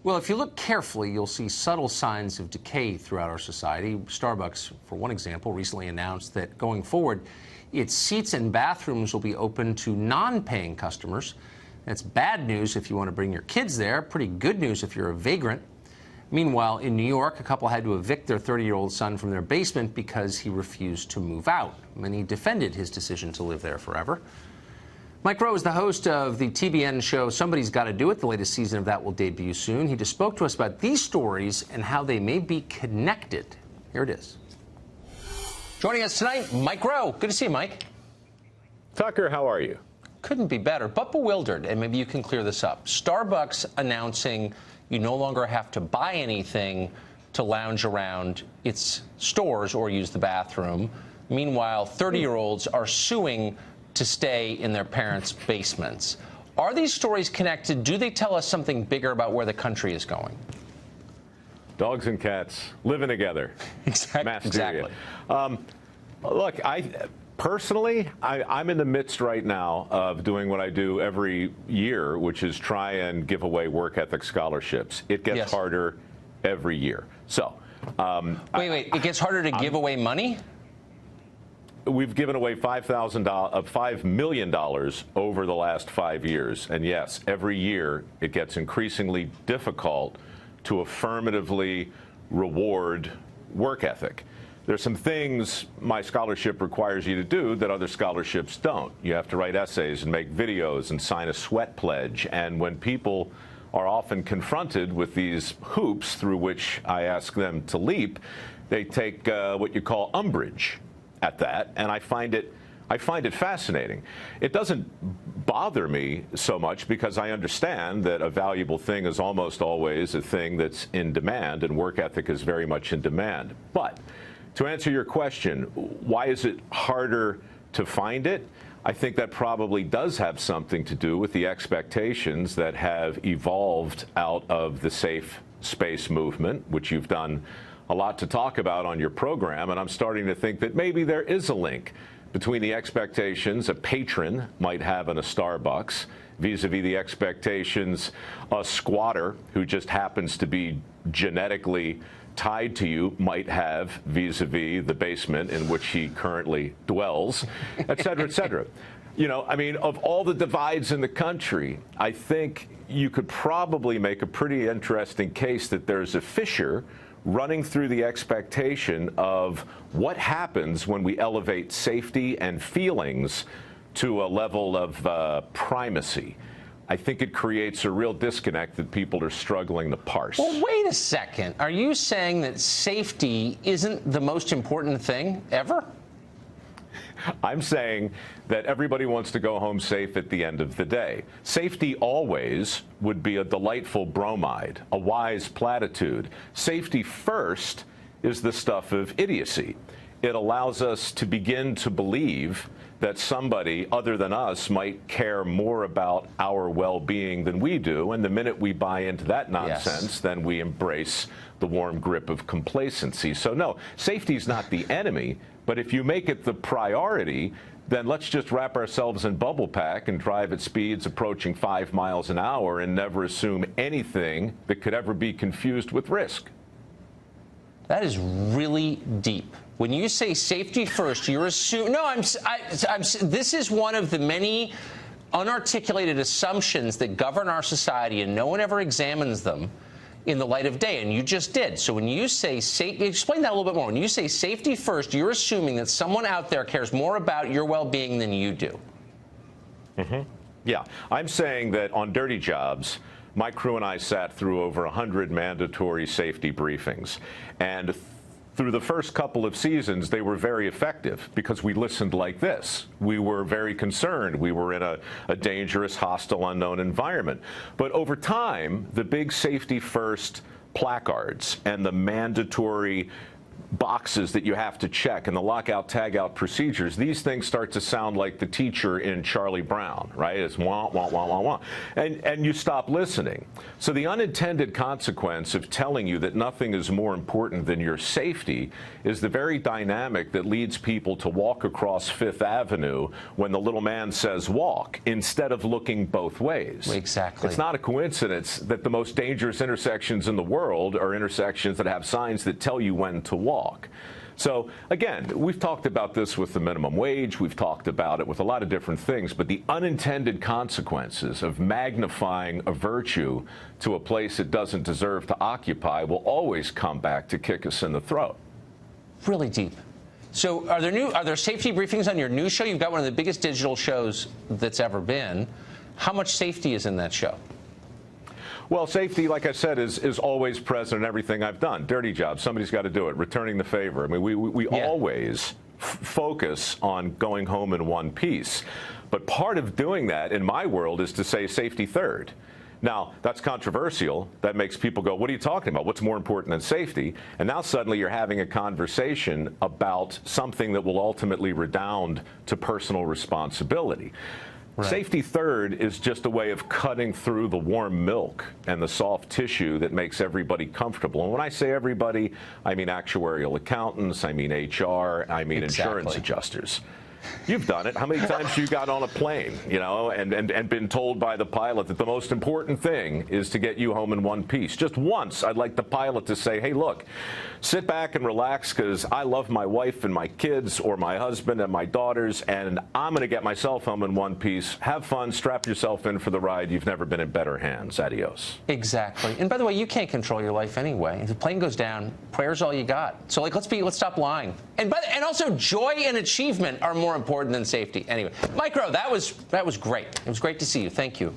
Well, if you look carefully, you'll see subtle signs of decay throughout our society. Starbucks, for one example, recently announced that going forward, its seats and bathrooms will be open to non-paying customers. That's bad news if you want to bring your kids there, pretty good news if you're a vagrant. Meanwhile, in New York, a couple had to evict their 30-year-old son from their basement because he refused to move out. Many defended his decision to live there forever. Mike Rowe is the host of the TBN show Somebody's Gotta Do It. The latest season of that will debut soon. He just spoke to us about these stories and how they may be connected. Here it is. Joining us tonight, Mike Rowe. Good to see you, Mike. Tucker, how are you? Couldn't be better, but bewildered, and maybe you can clear this up. Starbucks announcing you no longer have to buy anything to lounge around its stores or use the bathroom. Meanwhile, 30-year-olds are suing to stay in their parents' basements. Are these stories connected? Do they tell us something bigger about where the country is going? Dogs and cats living together. Exactly. Look, personally, I'm in the midst right now of doing what I do every year, which is try and give away work ethic scholarships. It gets harder every year. So, wait, it gets harder to give away money? We've given away $5 million over the last 5 years. And yes, every year it gets increasingly difficult to affirmatively reward work ethic. There's some things my scholarship requires you to do that other scholarships don't. You have to write essays and make videos and sign a sweat pledge. And when people are often confronted with these hoops through which I ask them to leap, they take what you call umbrage at that, and I find it fascinating. It doesn't bother me so much because I understand that a valuable thing is almost always a thing that's in demand, and work ethic is very much in demand. But to answer your question, why is it harder to find it? I think that probably does have something to do with the expectations that have evolved out of the safe space movement, which you've done a lot to talk about on your program, and I'm starting to think that maybe there is a link between the expectations a patron might have in a Starbucks vis-a-vis the expectations a squatter who just happens to be genetically tied to you might have vis-a-vis the basement in which he currently dwells, et cetera, et cetera. You know, I mean, of all the divides in the country, I think you could probably make a pretty interesting case that there's a fissure running through the expectation of what happens when we elevate safety and feelings to a level of primacy. I think it creates a real disconnect that people are struggling to parse. Well, wait a second. Are you saying that safety isn't the most important thing ever? I'm saying that everybody wants to go home safe at the end of the day. Safety always would be a delightful bromide, a wise platitude. Safety first is the stuff of idiocy. It allows us to begin to believe that somebody other than us might care more about our well-being than we do. And the minute we buy into that nonsense, then we embrace the warm grip of complacency. So no, safety is not the enemy. But if you make it the priority, then let's just wrap ourselves in bubble pack and drive at speeds approaching 5 miles an hour and never assume anything that could ever be confused with risk. That is really deep. When you say safety first, you're assuming. No, this is one of the many unarticulated assumptions that govern our society, and no one ever examines them in the light of day, and you just did. So when you say safety, explain that a little bit more. When you say safety first, you're assuming that someone out there cares more about your well-being than you do. Yeah, I'm saying that on dirty jobs, my crew and I sat through over 100 mandatory safety briefings, and through the first couple of seasons, they were very effective because we listened like this. We were very concerned. We were in a dangerous, hostile, unknown environment. But over time, the big safety first placards and the mandatory boxes that you have to check and the lockout tagout procedures, these things start to sound like the teacher in Charlie Brown, right? It's wah, wah, wah, wah, wah. And you stop listening. So the unintended consequence of telling you that nothing is more important than your safety is the very dynamic that leads people to walk across Fifth Avenue when the little man says walk, instead of looking both ways. Exactly. It's not a coincidence that the most dangerous intersections in the world are intersections that have signs that tell you when to walk. So again, we've talked about this with the minimum wage, we've talked about it with a lot of different things, but the unintended consequences of magnifying a virtue to a place it doesn't deserve to occupy will always come back to kick us in the throat. Really deep. So are there safety briefings on your news show? You've got one of the biggest digital shows that's ever been. How much safety is in that show? Well, safety, like I said, is always present in everything I've done. Dirty job, somebody's got to do it. Returning the favor. I mean, we always focus on going home in one piece. But part of doing that in my world is to say safety third. Now, that's controversial. That makes people go, what are you talking about? What's more important than safety? And now suddenly you're having a conversation about something that will ultimately redound to personal responsibility. Right. Safety third is just a way of cutting through the warm milk and the soft tissue that makes everybody comfortable. And when I say everybody, I mean actuarial accountants, I mean HR, I mean insurance adjusters. You've done it. How many times you got on a plane, you know, and been told by the pilot that the most important thing is to get you home in one piece? Just once, I'd like the pilot to say, hey, look, sit back and relax because I love my wife and my kids or my husband and my daughters, and I'm going to get myself home in one piece. Have fun. Strap yourself in for the ride. You've never been in better hands. Adios. Exactly. And by the way, you can't control your life anyway. If the plane goes down, prayer's all you got. So, like, let's stop lying. And also, joy and achievement are more important than safety. Anyway, Mike Rowe, that was great. It was great to see you. Thank you.